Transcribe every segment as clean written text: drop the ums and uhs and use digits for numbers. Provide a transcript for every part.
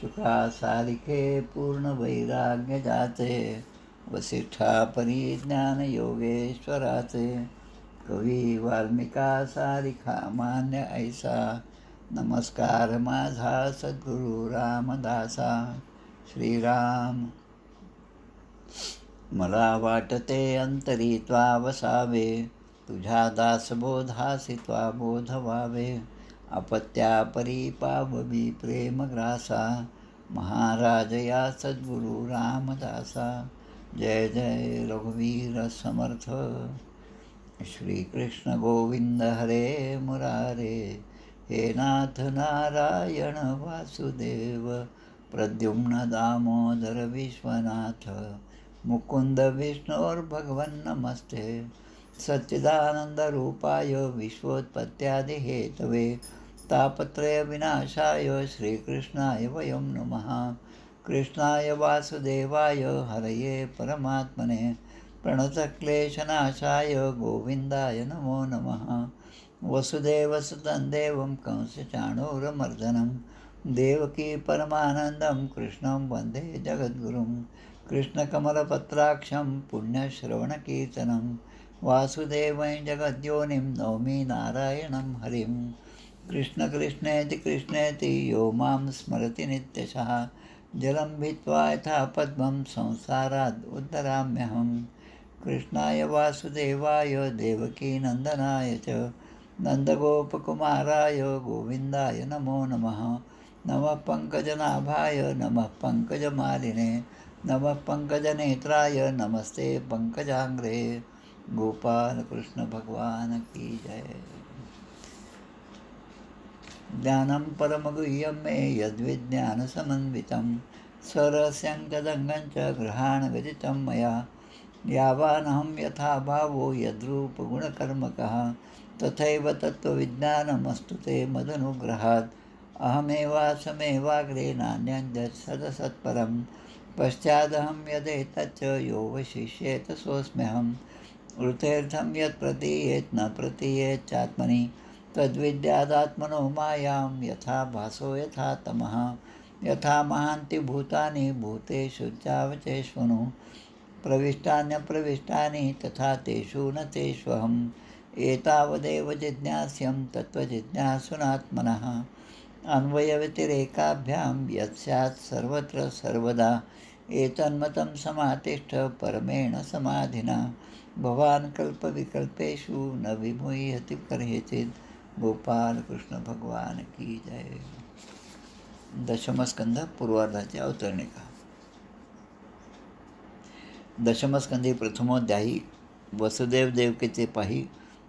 शुकासारिखे पूर्ण वैराग्य जाचे, वसिष्ठा परिज्ञान योगेश्वराचे. कवी वाल्मिका सारिखा मान्य ऐसा, नमस्कार माझा सद्गुरु रामदासा. श्रीराम. मला वाटते अंतरी त्वा वसावे, तुझ्या दासबोधासी त्वा बोध व्हावे. अपत्यापरी पाववी प्रेमग्रासा, महाराज या सद्गुरु रामदासा. जय जय रघुवीर समर्थ. श्रीकृष्ण गोविंद हरे मुरारे, हे नाथ नारायण वासुदेव. प्रद्युम्न दामोदर विश्वनाथ, मुकुंद विष्णोर्भगवन् नमस्ते. सच्चिदानन्दरूपाय विश्वोत्पत्त्यादिहेतवे, तापत्रय विनाशाय श्रीकृष्णाय वयं नमः. कृष्णाय वासुदेवाय हरये परमात्मने, प्रणतक्लेशनाशाय गोविन्दाय नमो नमः. वसुदेवसुतं देवं कंसचाणूरमर्दनं, देवकी परमानन्दं कृष्णं वन्दे जगद्गुरुं. कृष्णकमलपत्राक्षं पुण्यश्रवणकीर्तनं, वासुदेवं जगद्योनिं नौमि नारायणं हरिं. कृष्ण कृष्णेति कृष्णेति यो मां स्मरति नित्यशः, जलं भित्त्वा यथा पद्मं संसाराद् उद्धराम्यहम्. कृष्णाय वासुदेवाय देवकीनन्दनाय च, नन्दगोपकुमाराय गोविन्दाय नमो नमः. नमः पङ्कजनाभाय नमः पङ्कजमालिने, नमः पङ्कजनेत्राय नमस्ते पङ्कजाङ्घ्रे. गोपाल कृष्ण भगवान की जय. ज्ञानं परमगुह्यं मे यद्विज्ञानसमन्वितं, सरस्यं तदङ्गं च गृहाणगदितं मया. यावानहं यथा भावो यद्रूपगुणकर्मकः, तथैव तत्त्वविज्ञानमस्तु ते मदनुग्रहात्. अहमेवासमेवाग्रे नान्यञ्जत् सदसत्परं, पश्चादहं यदेतच्च यो वशिष्येत सोऽस्म्यहम्. ऋतेर्थं यत् प्रतीयेत् न प्रतीयेच्चात्मनि, तद्विद्यादात्मनो मायां यथा भासो यथा तमः. यथा महान्ति भूतानि भूतेषु चावचेष्वनु, प्रविष्टान्यप्रविष्टानि तथा तेषु न तेष्वहम्. एतावदेव जिज्ञास्यं तत्त्वजिज्ञासुनात्मनः, अन्वयव्यतिरेकाभ्यां यत् स्यात् सर्वत्र सर्वदा. एतन्मतं समातिष्ठ परमेण समाधिना, भवान् कल्पविकल्पेषु न विमुह्यति कदाचित्. गोपाल कृष्ण भगवान की जय. दशमस्कंध पूर्वार्धाची अवतरणिका. दशमस्कंधी प्रथमोध्यायी. वसुदेव देवकीचे पाही,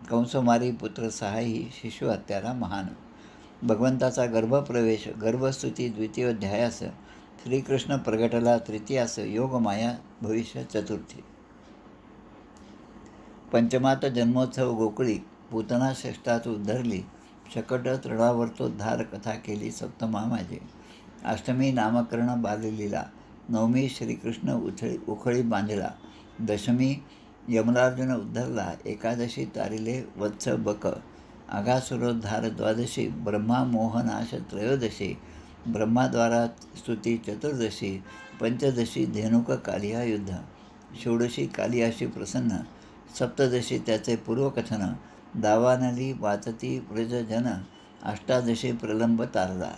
कंसमारी पुत्र सहायी, शिशु हत्यारा महान. भगवंताचा गर्भप्रवेश गर्भस्तुती द्वितीयोध्यायास. श्रीकृष्ण प्रगटला तृतीयास. योगमाया भविष्य चतुर्थी. पंचमात जन्मोत्सव गोकुळी, पूतना षष्ठात उद्धरली, शकट तृणावर्तोद्धार कथा केली सप्तमा माझे. अष्टमी नामकरण बाललीला, नवमी श्रीकृष्ण उखळी बांधिला, दशमी यमरार्जुन उद्धरला, एकादशी तारिले वत्स बक, आघासुरोद्धार द्वादशी, ब्रह्मा मोहनाश त्रयोदशी, ब्रह्माद्वारा स्तुती चतुर्दशी, पंचदशी धेनुक कालिया युद्ध, षोडशी कालियाशी प्रसन्न, सप्तदशी त्याचे पूर्वकथन, दावानली वाचती व्रजजन, अष्टादशी प्रलंब तारला,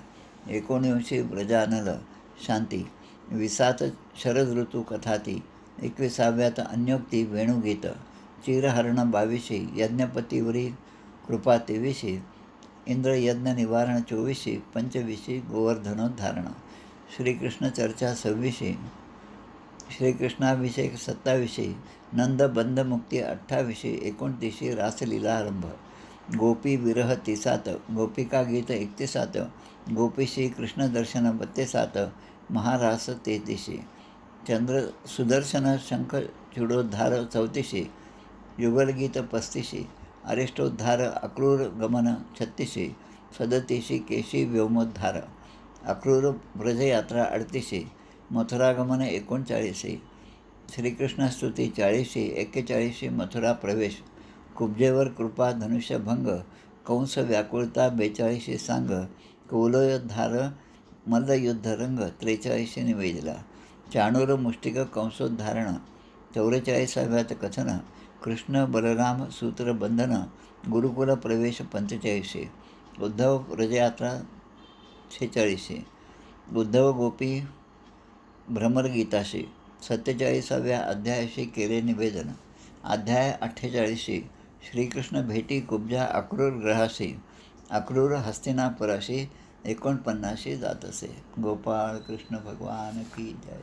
एकोणविंशी व्रजानल शांती, विसात शरद ऋतू कथाती, 21व्यात अन्योक्ती वेणुगीत, चिरहरण 22शी, यज्ञपतीवरी कृपा 23शी, इंद्रयज्ञ निवारण 24शी, पंचविशी गोवर्धनोद्धारण, श्रीकृष्ण चर्चा 26शी, श्रीकृष्णाभिषेक 27शी, नंद बंधमुक्ती 28शी, 29शी रासलीलारंभ, गोपी विरह 30, गोपिका गीत 31, गोपीशी कृष्णदर्शन 32, महारास 33शी, चंद्र सुदर्शन शंख चुडोद्धार 34शी, युगलगीत 35शी, अरिष्टोद्धार अक्रूर गमन 36शी, 37शी केशी व्योमोद्धार, अक्रूर ब्रजयात्रा 38शी, मथुरागमन 39शी, श्रीकृष्णस्तुती 40शी, 41शी मथुरा प्रवेश, कुब्जेवर कृपा धनुष्यभंग, कंस व्याकुळता 42शी सांग, कौलोयोद्धार मल्लयुद्ध रंग 43 निवेदला. चाणूर मुष्टिक कंसोद्धारण 44व्यात कथन. कृष्ण बलराम सूत्रबंधन गुरुकुल प्रवेश 45. उद्धव व्रजयात्रा 46. उद्धव गोपी भ्रमरगीताशी 47व्या अध्यायाशी केले निवेदन. अध्याय 48. श्रीकृष्ण भेटी कुब्जा अक्रूर ग्रहाशी. अक्रूर हस्तिनापुराशी 49 जात असे. गोपाळ कृष्ण भगवान की जय.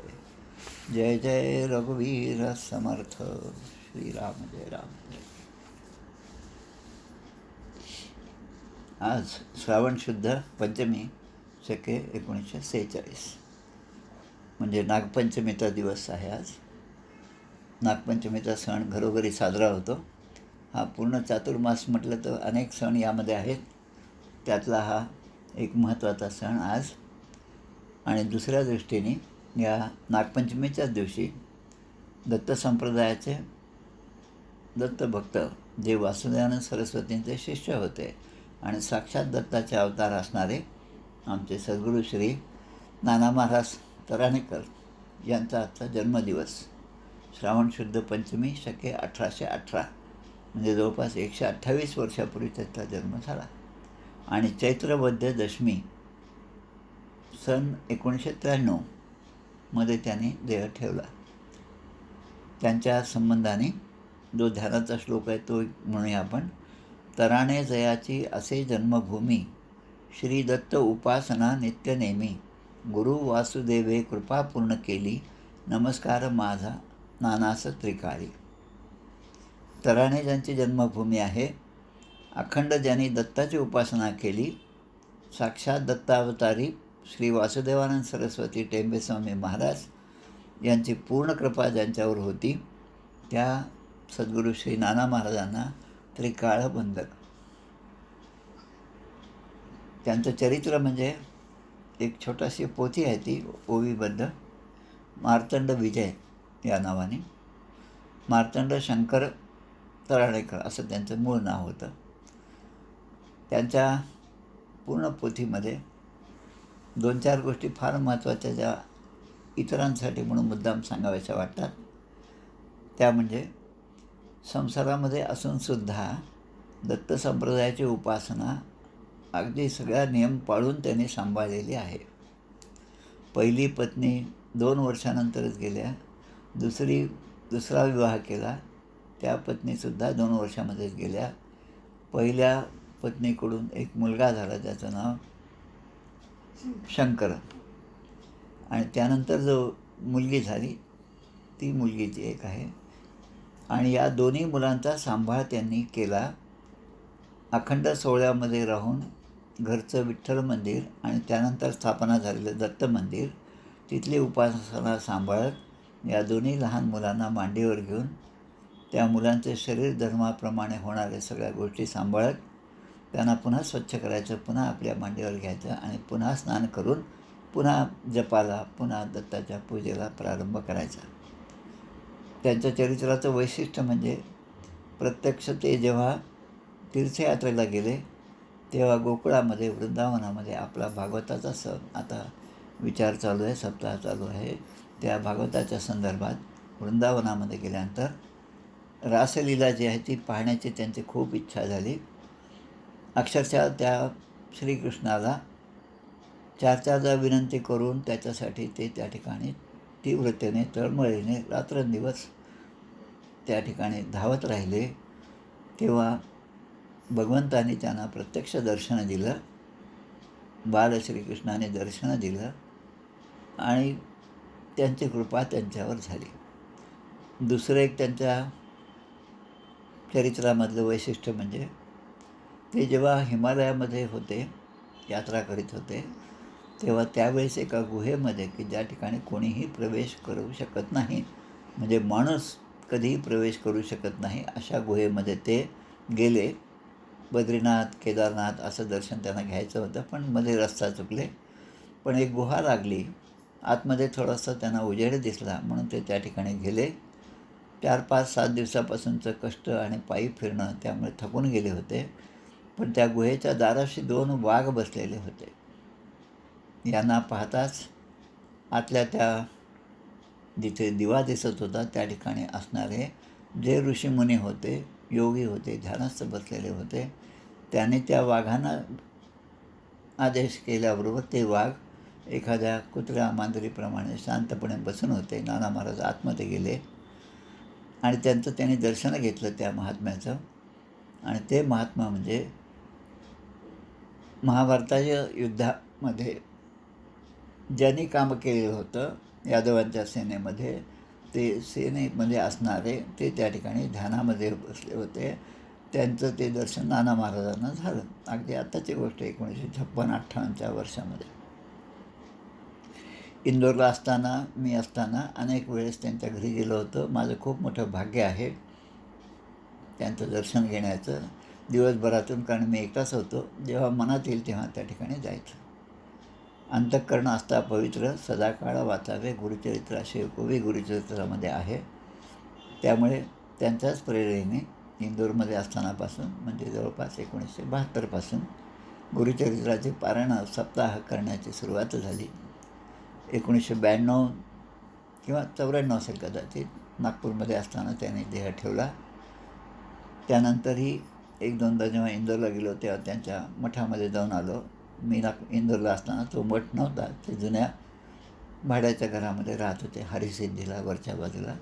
जय जय रघुवीर समर्थ. श्रीराम जय राम. आज श्रावण शुद्ध पंचमी शके 1946 म्हणजे नागपंचमीचा दिवस आहे. आज नागपंचमीचा सण घरोघरी साजरा होतो. हा पूर्ण चातुर्मास म्हटलं तर अनेक सण यामध्ये आहेत. त्यातला हा एक महत्त्वाचा सण आज. आणि दुसऱ्या दृष्टीने या नागपंचमीच्याच दिवशी दत्त संप्रदायाचे दत्तभक्त जे वासुदेवानंद सरस्वतींचे शिष्य होते आणि साक्षात दत्ताचे अवतार असणारे आमचे सद्गुरू श्री नाना महाराज तराणेकर यांचा आजचा जन्मदिवस. श्रावण शुद्ध पंचमी शके 1818 म्हणजे जवळपास 128 वर्षापूर्वी त्याचा जन्म झाला. आणि चैत्रवद्य दशमी सन 1993 मध्ये त्यांनी देह ठेवला. त्यांच्या संबंधाने जो ध्यानाचा श्लोक आहे तो म्हणूया आपण. तराणे जयाची असे जन्मभूमी श्री दत्त उपासना नित्यनेमी. गुरु वासुदेवे कृपा पूर्ण केली नमस्कार माझा नानास त्रिकाळी. तराणे ज्यांची जन्मभूमी आहे, अखंड ज्यांनी दत्ताची उपासना केली, साक्षात दत्तावतारी श्री वासुदेवानंद सरस्वती टेंबेस्वामी महाराज यांची पूर्ण कृपा ज्यांच्यावर होती, त्या सद्गुरू श्री नाना महाराजांना त्रिकाळ बंधक. त्यांचं चरित्र म्हणजे एक छोटीशी पोथी आहे, ती ओवीबद्ध मार्तंड विजय या नावाने. मार्तंड शंकर तराणेकर असं त्यांचं मूळ नाव होतं. त्यांच्या पूर्ण पोथीमध्ये 2-4 गोष्टी फार महत्त्वाच्या ज्या इतरांसाठी म्हणून मुद्दाम सांगाव्याच्या वाटतात, त्या म्हणजे संसारामध्ये असूनसुद्धा दत्त संप्रदायाची उपासना अगदी सगळ्या नियम पाळून त्यांनी सांभाळलेली आहे. पहिली पत्नी 2 वर्षानंतरच गेल्या. दुसरा विवाह केला, त्या पत्नीसुद्धा 2 वर्षामध्येच गेल्या. पहिल्या पत्नीकडून एक मुलगा झाला, त्याचं नाव शंकर. आणि त्यानंतर जो मुलगी झाली ती मुलगीची एक आहे. आणि या दोन्ही मुलांचा सांभाळ त्यांनी केला. अखंड सोहळ्यामध्ये राहून घरचं विठ्ठल मंदिर आणि त्यानंतर स्थापना झालेलं दत्त मंदिर, तिथली उपासना सांभाळत या दोन्ही लहान मुलांना मांडीवर घेऊन त्या मुलांचे शरीर धर्माप्रमाणे होणाऱ्या सगळ्या गोष्टी सांभाळत त्यांना पुन्हा स्वच्छ करायचं, पुन्हा आपल्या मांडीवर घ्यायचं आणि पुन्हा स्नान करून पुन्हा जपाला, पुन्हा दत्ताच्या पूजेला प्रारंभ करायचा. त्यांच्या चरित्राचं वैशिष्ट्य म्हणजे प्रत्यक्ष ते जेव्हा तीर्थयात्रेला गेले तेव्हा गोकुळामध्ये, वृंदावनामध्ये आपला भागवताचा सण, आता विचार चालू आहे, सप्ताह चालू आहे, त्या भागवताच्या संदर्भात वृंदावनामध्ये गेल्यानंतर रासलीला जी आहे ती पाहण्याची त्यांची खूप इच्छा झाली. अक्षरशः त्या श्रीकृष्णाला 4-4दा विनंती करून त्याच्यासाठी ते त्या ठिकाणी तीव्रतेने, तळमळीने रात्रंदिवस त्या ठिकाणी धावत राहिले. तेव्हा भगवंतानी त्यांना प्रत्यक्ष दर्शन दिलं, बाल श्रीकृष्णाने दर्शन दिलं आणि त्यांची कृपा त्यांच्यावर झाली. दुसरं एक त्यांच्या चरित्रामधलं वैशिष्ट्य म्हणजे ते जेव्हा हिमालयामध्ये होते, यात्रा करीत होते, तेव्हा त्यावेळेस एका गुहेमध्ये, की ज्या ठिकाणी कोणीही प्रवेश करू शकत नाही, म्हणजे माणूस कधीही प्रवेश करू शकत नाही, अशा गुहेमध्ये ते गेले. बद्रीनाथ, केदारनाथ असं दर्शन त्यांना घ्यायचं होतं, पण मध्ये रस्ता चुकले. पण एक गुहा लागली, आतमध्ये थोडासा त्यांना उजेड दिसला म्हणून ते त्या ठिकाणी गेले. 4-5-7 दिवसापासूनचं कष्ट आणि पायी फिरणं त्यामुळे थकून गेले होते. पण त्या गुहेच्या दाराशी 2 वाघ बसलेले होते. यांना पाहताच आतल्या त्या जिथे दिवा दिसत होता त्या ठिकाणी असणारे जे ऋषीमुनी होते, योगी होते, ध्यानस्थ बसलेले होते, त्याने त्या वाघांना आदेश केल्याबरोबर ते वाघ एखाद्या कुत्र्या मांजरीप्रमाणे शांतपणे बसून होते. नाना महाराज आतमध्ये गेले आणि त्यांचं त्यांनी दर्शन घेतलं त्या महात्म्याचं. आणि ते महात्मा म्हणजे महाभारताच्या युद्धामध्ये ज्यांनी काम केलेलं होतं यादवांच्या सेनेमध्ये, ते सेनेमध्ये असणारे ते त्या ठिकाणी ध्यानामध्ये बसले होते. त्यांचं ते दर्शन नाना महाराजांना झालं. अगदी आत्ताची गोष्ट 1956-58च्या वर्षामध्ये. इंदोरला असताना मी अनेक वेळेस त्यांच्या घरी गेलो होतो. माझं खूप मोठं भाग्य आहे त्यांचं दर्शन घेण्याचं दिवसभरातून, कारण मी एकटाच होतो. जेव्हा मनात येईल तेव्हा त्या ठिकाणी जायचं. अंतःकरण असता पवित्र सदाकाळ वाचावे गुरुचरित्र असे कवी गुरुचरित्रामध्ये आहे. त्यामुळे त्यांच्याच प्रेरणेने इंदोरमध्ये असतानापासून म्हणजे जवळपास 1972पासून गुरुचरित्राचे पारायण सप्ताह करण्याची सुरुवात झाली. 1992 किंवा 94 असेल कदाचित, नागपूरमध्ये असताना त्याने देह ठेवला. त्यानंतरही एक दोनदा जेव्हा इंदोरला गेलो तेव्हा त्यांच्या मठामध्ये जाऊन आलो. मी इंदोरला असताना तो मठ नव्हता, ते जुन्या भाड्याच्या घरामध्ये राहत होते हरिसिद्धीला वरच्या बाजूला.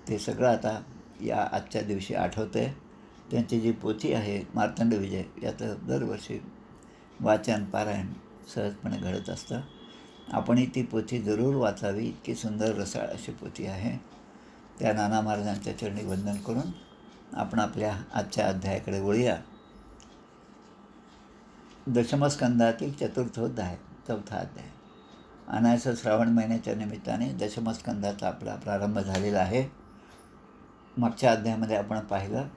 ते सगळं आता या आजच्या दिवशी आठवतं आहे. त्यांची जी पोथी आहे मार्तंड विजय, याचं दरवर्षी वाचन पारायण सहजपणे घडत असतं. आपणही ती पोथी जरूर वाचावी. इतकी सुंदर रसाळ अशी पोथी आहे. त्या नाना महाराजांच्या चरणी वंदन करून आपण आपल्या आजच्या अध्यायाकडे वळूया. दशमस्कंदातील चौथा अध्याय. अनायास श्रावण महिन्याच्या निमित्ताने दशमस्कंदाचा आपला प्रारंभ झालेला आहे. मागच्या अध्यायामध्ये आपण पाहिलं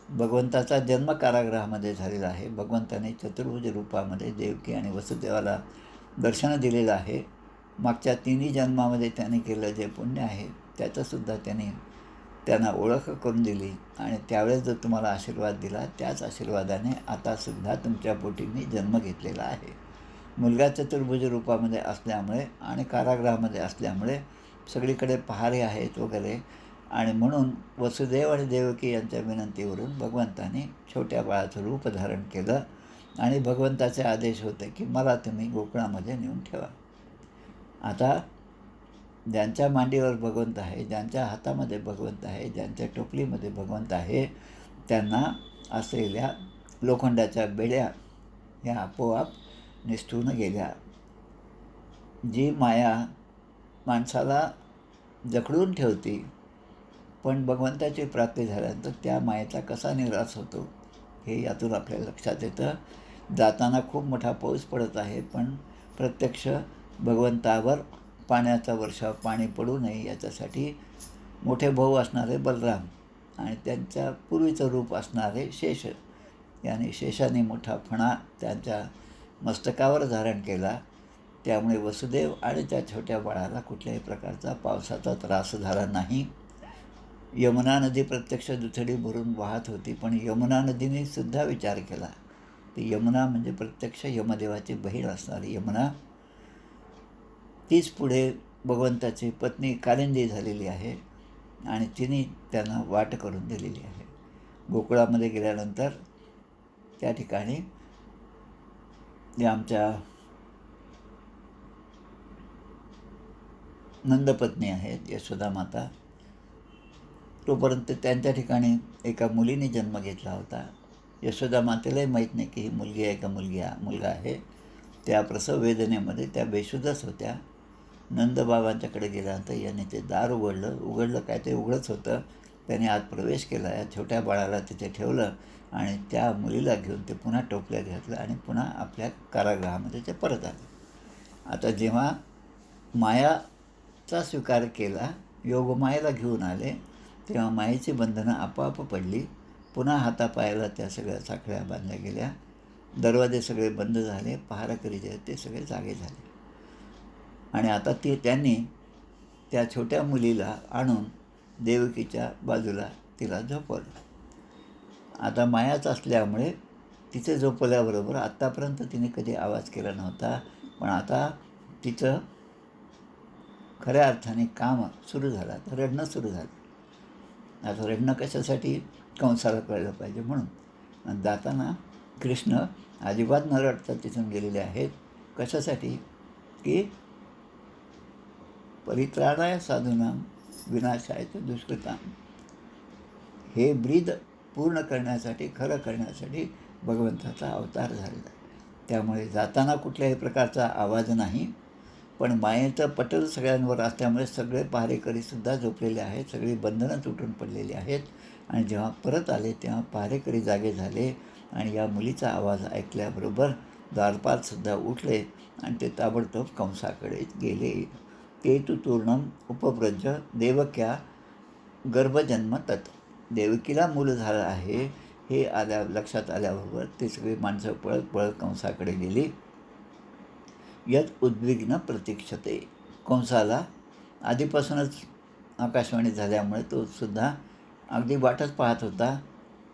भगवंताचा जन्म कारागृहामध्ये झालेला आहे. भगवंताने चतुर्भुज रूपामध्ये देवकी आणि वसुदेवाला दर्शन दिलेलं आहे. मागच्या 3 जन्मामध्ये त्याने केलं जे पुण्य आहे त्याचंसुद्धा त्यांना ओळख करून दिली आणि त्यावेळेस जो तुम्हाला आशीर्वाद दिला त्याच आशीर्वादाने आतासुद्धा तुमच्या पोटी मी जन्म घेतलेला आहे. मुलगा चतुर्भुज रूपामध्ये असल्यामुळे आणि कारागृहामध्ये असल्यामुळे सगळीकडे पहारे आहेत वगैरे, आणि म्हणून वसुदेव आणि देवकी यांच्या विनंतीवरून भगवंताने छोट्या बाळाचं रूप धारण केलं आणि भगवंताचे आदेश होते की मला तुम्ही गोकुळामध्ये नेऊन ठेवा. आता ज्यांच्या मांडीवर भगवंत आहे, ज्यांच्या हातामध्ये भगवंत आहे, ज्यांच्या टोपलीमध्ये भगवंत आहे, त्यांना असलेल्या लोखंडाच्या बेड्या ह्या आपोआप निसटून गेल्या. जी माया माणसाला जखडून ठेवती, पण भगवंताची प्राप्ती झाल्यानंतर त्या मायेचा कसा निराश होतो हे यातून आपल्याला लक्षात येतं. जाताना खूप मोठा पाऊस पडत आहे, पण प्रत्यक्ष भगवंतावर पाण्याचा वर्षाव, पाणी पडू नये याच्यासाठी मोठे भाऊ असणारे बलराम आणि त्यांच्या पूर्वीचं रूप असणारे शेष, याने शेषाने मोठा फणा त्यांच्या मस्तकावर धारण केला. त्यामुळे वसुदेव आणि त्या छोट्या बाळाला कुठल्याही प्रकारचा पावसाचा त्रास झाला नाही. यमुना नदी प्रत्यक्ष दुथडी भरून वाहत होती, पण यमुना नदीने सुद्धा विचार केला. ती यमुना म्हणजे प्रत्यक्ष यमदेवाची बहीण असणारी यमुना, तीच पुढे भगवंताची पत्नी कालिंदी झालेली आहे आणि तिने त्यांना वाट करून दिलेली आहे. गोकुळामध्ये गेल्यानंतर त्या ठिकाणी जे आमच्या नंदपत्नी आहेत यशोदा माता, तोपर्यंत त्यांच्या ठिकाणी एका मुलीने जन्म घेतला होता. यशोदा मातेलाही माहीत नाही की ही मुलगी आहे का मुलगा आहे. त्या प्रसव वेदनेमध्ये त्या बेशुद्धच होत्या. नंदबाबांच्याकडे गेल्यानंतर याने ते दार उघडलं काय ते उघडच होतं. त्याने आत प्रवेश केला, या छोट्या बाळाला तिथे ठेवलं आणि त्या मुलीला घेऊन ते पुन्हा टोपल्यात घातलं आणि पुन्हा आपल्या कारागृहामध्ये ते परत आले. आता जेव्हा मायाचा स्वीकार केला, योगमायेला घेऊन आले, तेव्हा मायेची बंधनं आपोआप पडली. पुन्हा हातापायाला त्या सगळ्या साखळ्या बांधल्या गेल्या, दरवाजे सगळे बंद झाले, पहाराकरी जे ते सगळे जागे झाले. आणि आता त्यांनी त्या छोट्या मुलीला आणून देवकीच्या बाजूला तिला झोपवलं. आता मायाच असल्यामुळे तिथे झोपवल्याबरोबर आत्तापर्यंत तिने कधी आवाज केला नव्हता, पण आता तिचं खऱ्या अर्थाने काम सुरू झालं, आता रडणं सुरू झालं. आता रडणं कशासाठी? कंसाला कळलं पाहिजे म्हणून. आणि जाताना कृष्ण अजिबात न रडता तिथून गेलेले आहेत. कशासाठी? की परित्राणाय साधूनां विनाशाय च दुष्कृतां, हे ब्रीद पूर्ण करण्यासाठी, खरं करण्यासाठी भगवंताचा अवतार झालेला. त्यामुळे जाताना कुठल्याही प्रकारचा आवाज नाही. पण मायेचं पटल सगळ्यांवर असल्यामुळे सगळे पहारेकरीसुद्धा झोपलेले आहेत, सगळी बंधनं तुटून पडलेली आहेत. आणि जेव्हा परत आले तेव्हा पहारेकरी जागे झाले आणि या मुलीचा आवाज ऐकल्याबरोबर द्वारपालसुद्धा उठले आणि ते ताबडतोब कंसाकडे गेले. ते तू तूर्णम उपव्रज देवक्या गर्भजन्म तत्, देवकीला मूल झालं आहे हे लक्षात आल्याबरोबर ते सगळी माणसं पळत पळत कंसाकडे गेली. यत उद्विग्न प्रतीक्षते, कंसाला आधीपासूनच आकाशवाणी झाल्यामुळे तो सुद्धा अगदी वाटच पाहत होता.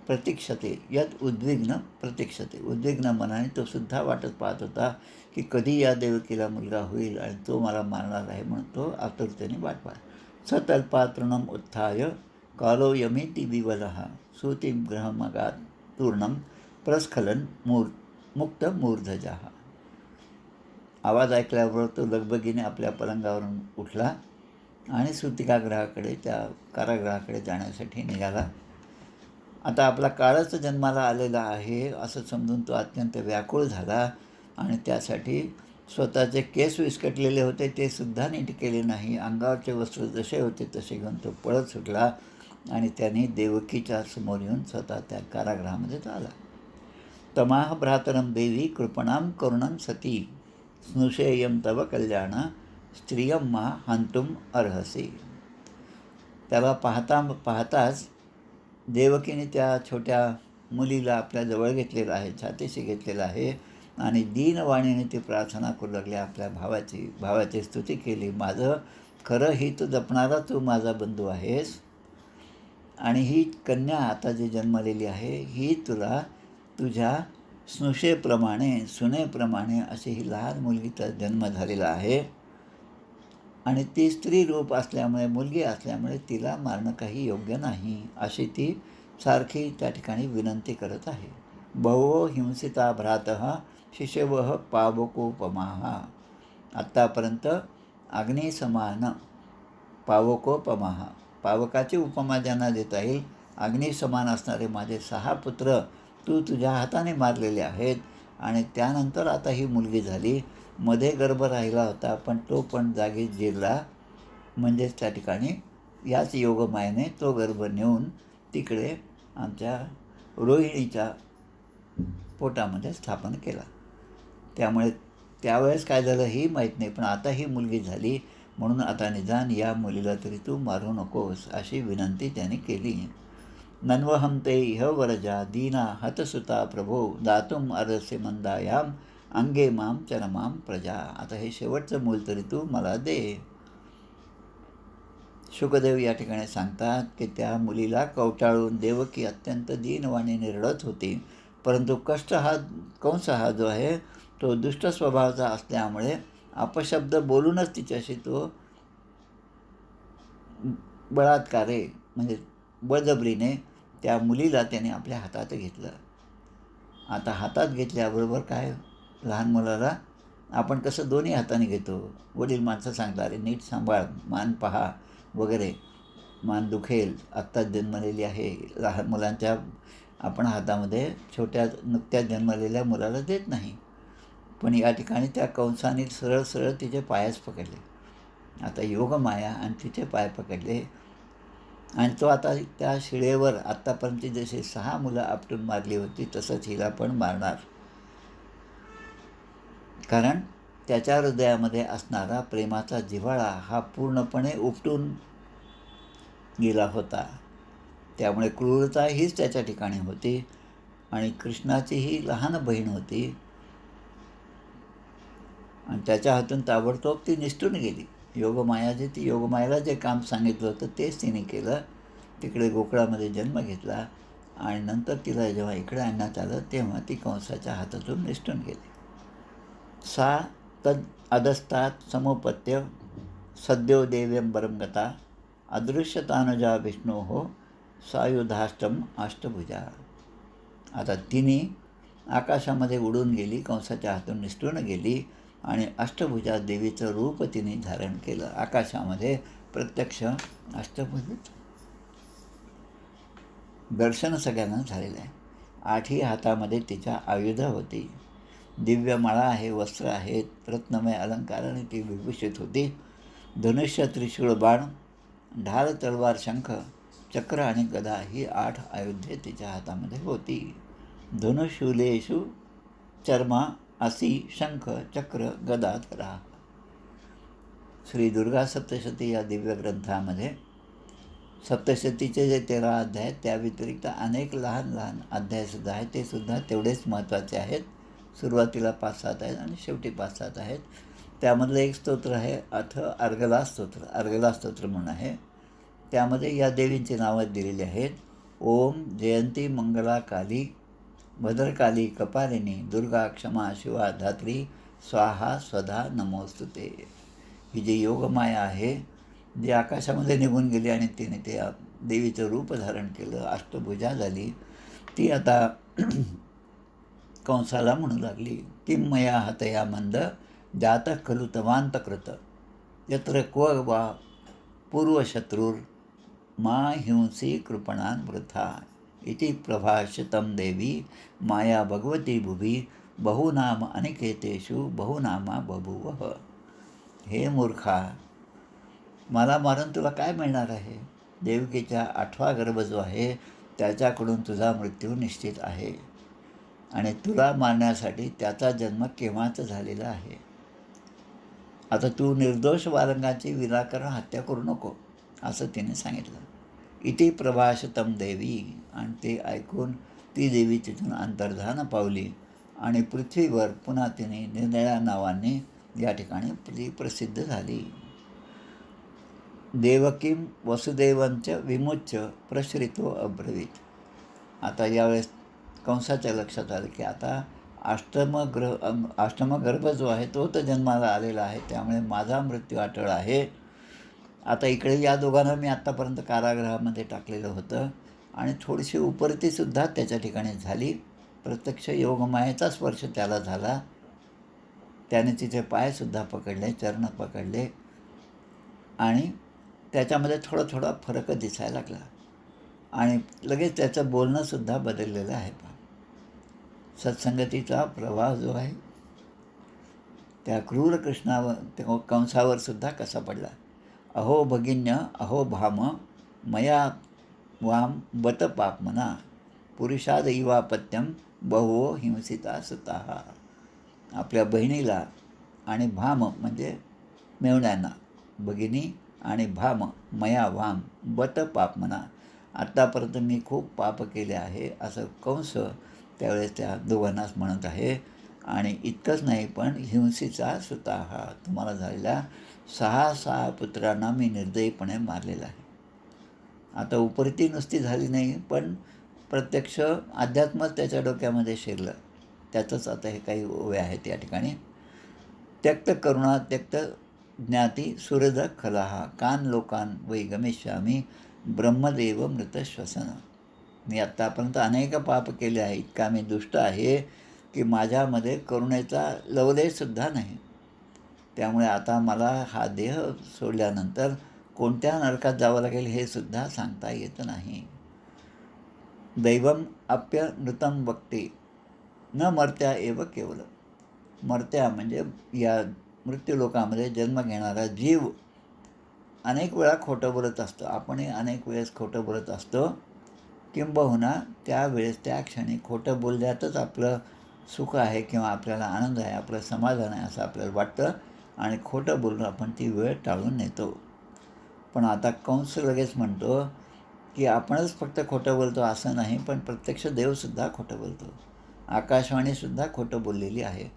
प्रतीक्षते, यत उद्विग्न प्रतीक्षते, उद्विग्न मनाने तो सुद्धा वाटच पाहत होता की कधी या देवकीला मुलगा होईल आणि तो मला मारणार आहे म्हणून तो आतुरतेने वाट पाहत. सतल्पा तृणम उत्थाय कालो यमेति विवलः, सूतिं ग्रहमगात तूर्णम प्रस्खलन मुक्त मूर्धजः. आवाज ऐकल्याबरोबर तो लगबगीने आपल्या पलंगावरून उठला आणि सूतिकागृहाकडे, त्या कारागृहाकडे जाण्यासाठी निघाला. आता आपला काळच जन्माला आलेला आहे असं समजून तो अत्यंत व्याकुळ झाला आणि त्यासाठी स्वतःचे केस विस्कटलेले होते ते सुद्धा नीट केले नाही, अंगावरचे वस्त्र जसे होते तसे घेऊन तो पळत सुटला आणि त्याने देवकीच्या समोर येऊन स्वतः त्या कारागृहामध्ये आला. तमाह भ्रातरम देवी कृपणाम करुणम सती, स्नुषेयम तव कल्याण स्त्रियम मा हंतुम अर्हसी. त्याला पाहताच देवकीने त्या छोट्या मुलीला आपल्या जवळ घेतलेलं आहे, छातीशी घेतलेलं आहे आणि दीनवाणीने ती प्रार्थना करू लागली आपल्या भावाची स्तुती केली. माझं खरं हित जपणारा तू माझा बंधू आहेस आणि ही कन्या आता जी जन्मलेली आहे ही तुला तुझ्या स्नुषेप्रमाणे, सुनेप्रमाणे अशी ही लहान मुलगीचा जन्म झालेला आहे आणि ती स्त्री रूप असल्यामुळे, मुलगी असल्यामुळे तिला मारणं काही योग्य नाही अशी ती सारखी त्या ठिकाणी विनंती करत आहे. बहवो हिंसिता भ्रातः शिशवः पावकोपमाः, आत्तापर्यंत अग्निसमान पावकोपमाः, पावकाची उपमा ज्यांना देता येईल, अग्निसमान असणारे माझे 6 पुत्र तू तुझ्या हाताने मारलेले आहेत आणि त्यानंतर आता ही मुलगी झाली. मध्ये गर्भ राहिला होता पण तो पण जागीच जिरला. म्हणजेच त्या ठिकाणी याच योगमायेने तो गर्भ नेऊन तिकडे आमच्या रोहिणीच्या पोटामध्ये स्थापन केला. त्यामुळे त्यावेळेस काय झालं ही माहीत नाही, पण आता ही मुलगी झाली म्हणून आता निदान या मुलीला तरी तू मारू नकोस अशी विनंती त्याने केली. नन्वहं ते इह वरजा दीना हतसुता प्रभो, दातुम अर्हसि मंदायाम अंगे माम चरमाम प्रजा. आता हे शेवटचं मूल तरी तू मला दे. शुकदेव या ठिकाणी सांगतात की त्या मुलीला कवटाळून देवकी अत्यंत दीनवाणीने रडत होती, परंतु कंस हा जो आहे तो दुष्ट स्वभावाचा असल्यामुळे अपशब्द बोलूनच तिच्याशी तो बलात्कारे म्हणजे बळजबरीने त्या मुलीला त्याने आपल्या हातात घेतलं. आता हातात घेतल्याबरोबर काय, लहान मुलाला आपण कसं दोन्ही हाताने घेतो, वडील माणसं सांगतात अरे नीट सांभाळ, मान पहा वगैरे, मान दुखेल, आत्ताच जन्मलेली आहे. लहान मुलांच्या आपण हातामध्ये छोट्या नुकत्याच जन्मलेल्या मुलाला देत नाही. पण या ठिकाणी त्या कंसाने सरळ सरळ तिचे पायच पकडले. आता योगमाया आणि तिचे पाय पकडले आणि तो आता त्या शिळेवर आत्तापर्यंत जसे 6 मुलं आपटून मारली होती तसंच हिला पण मारणार. कारण त्याच्या हृदयामध्ये असणारा प्रेमाचा जिव्हाळा हा पूर्णपणे उपटून गेला होता. त्यामुळे क्रूरता हीच त्याच्या ठिकाणी होती आणि कृष्णाची ही लहान बहीण होती आणि त्याच्या हातून ताबडतोब ती निसटून गेली. ती योगमायाला जे काम सांगितलं होतं तेच तिने केलं. तिकडे गोकुळामध्ये जन्म घेतला आणि नंतर तिला जेव्हा इकडे आणण्यात आलं तेव्हा ती कंसाच्या हातातून निसटून गेली. सा तद अधस्तात् समुपत्य सद्यो देव्यंबरं गता अदृश्यतानुजा विष्णोः सायुधाष्टम अष्टभुजा. आता तिने आकाशामध्ये उडून गेली, कंसाच्या हातून निसटून गेली आणि अष्टभुजा देवीचं रूप तिने धारण केलं. आकाशामध्ये प्रत्यक्ष अष्टभुज दर्शन सगळ्यांना झालेलं आहे. 8ही हातामध्ये तिच्या आयुध होती. दिव्य माळा आहे, वस्त्र आहेत, रत्नमय अलंकाराने ती विभूषित होती. धनुष्य, त्रिशूळ, बाण, ढाल, तलवार, शंख, चक्र आणि गदा ही 8 आयुधे तिच्या हातामध्ये होती. धनुशूलेषु चर्मा असी शंख चक्र गदा धरा. श्री दुर्गा सप्तशती या दिव्य ग्रंथामध्ये सप्तशतीचे जे 13 अध्याय आहेत त्या व्यतिरिक्त अनेक लहान लहान अध्यायसुद्धा आहेत. ते सुद्धा तेवढेच महत्त्वाचे आहेत. सुरुवातीला 5-7 आहेत आणि शेवटी 5-7 आहेत. त्यामधलं एक स्तोत्र आहे अर्गला स्तोत्र. अर्गला स्तोत्र म्हणून आहे. त्यामध्ये या देवींची नावं दिलेली आहेत. ओम जयंती मंगला काली भद्रकाली कपालिनी दुर्गा क्षमा शिवा धात्री स्वाहा स्वधा नमोस्तुते. ही जी योगमाया आहे जी आकाशामध्ये निघून गेली आणि तिने ते देवीचं रूप धारण केलं, अष्टभुजा झाली, ती आता कंसाला म्हणू लागली किं मया हतया मंद जातः खलु तवांतकृत यत्र क्व वा पूर्वशत्रुर मा हिंसी कृपणान वृथा इति प्रभाषितं देवी माया भगवती भुवी बहुनाम अनिकेतेषु बहुनामा बभूवः. हे मूर्खा, मला मारून तुला काय मिळणार आहे? देवकीचा 8वा गर्भ जो आहे त्याच्याकडून तुझा मृत्यू निश्चित आहे आणि तुला मारण्यासाठी त्याचा जन्म केव्हाच झालेला आहे. आता तू निर्दोष बालकांची विनाकारण हत्या करू नको असं तिने सांगितलं. इति प्रभाषितं देवी. आणि ते ऐकून ती देवी तिथून अंतर्धान पावली आणि पृथ्वीवर पुन्हा तिने निरनिळ्या नावांनी या ठिकाणी ती प्रसिद्ध झाली. देवकीं वसुदेवंच विमुच्य प्रश्रितो अब्रवीत. आता यावेळेस कंसाच्या लक्षात आलं की आता अष्टमगर्भ जो आहे तो तर जन्माला आलेला आहे, त्यामुळे माझा मृत्यू अटळ आहे. आता इकडे या दोघांना मी आत्तापर्यंत कारागृहामध्ये टाकलेलं होतं आणि थोडीशी उपरतीसुद्धा त्याच्या ठिकाणी झाली. प्रत्यक्ष योगमायेचा स्पर्श त्याला झाला. त्याने तिचे पायसुद्धा पकडले, चरण पकडले आणि त्याच्यामध्ये थोडा थोडा फरक दिसायला लागला आणि लगेच त्याचं बोलणंसुद्धा बदललेलं आहे. सत्संगतीचा प्रवाह जो आहे त्या क्रूर कृष्णावर कंसावर सुद्धा कसा पडला. अहो भगिन्य अहो भाम मया वाम बत पापमना पुरुषाद इवापत्यम बहु हिंसिता सुता. आपल्या बहिणीला आणि भाम म्हणजे मेवण्यांना, भगिनी आणि भाम मया वाम बत पापमना, आत्तापर्यंत मी खूप पाप केले आहे असं कंस त्यावेळेस त्या दोघांनाच म्हणत आहे. आणि इतकंच नाही पण हिंसीचा सुताहा, तुम्हाला झालेल्या 6 पुत्रांना मी निर्दयीपणे मारलेला आहे. आता उपरती नुसती झाली नाही पण प्रत्यक्ष अध्यात्मच त्याच्या डोक्यामध्ये शिरलं. त्याचंच आता हे काही ओवे आहेत या ठिकाणी. त्यक्त करुणा त्यक्त ज्ञाती सुहृद खलाहा कान लोकान वै गमिष्यामी ब्रह्मदेव मृत श्वसन. मी आत्तापर्यंत अनेक पाप केले आहे, इतका मी दुष्ट आहे की माझ्यामध्ये करुणेचा लवलेशसुद्धा नाही. त्यामुळे आता मला हा देह सोडल्यानंतर कोणत्या नरकात जावं लागेल हे सुद्धा सांगता येत नाही. दैवम अप्य नृतं वक्ते न मर्त्या एव केवल. मर्त्या म्हणजे या मृत्यूलोकामध्ये जन्म घेणारा जीव अनेक वेळा खोटं बोलत असतो. आपणही अनेक वेळेस खोटं बोलत असतो. किंबहुना त्यावेळेस त्या क्षणी खोटं बोलण्यातच आपलं सुख आहे किंवा आपल्याला आनंद आहे, आपलं समाधान आहे असं आपल्याला वाटतं आणि खोटं बोलून आपण ती वेळ टाळून नेतो. पण आता कंस लगेच म्हणतो की आपणच फक्त खोटं बोलतो असं नाही, पण प्रत्यक्ष देवसुद्धा खोटं बोलतो. आकाशवाणीसुद्धा खोटं बोललेली आहे.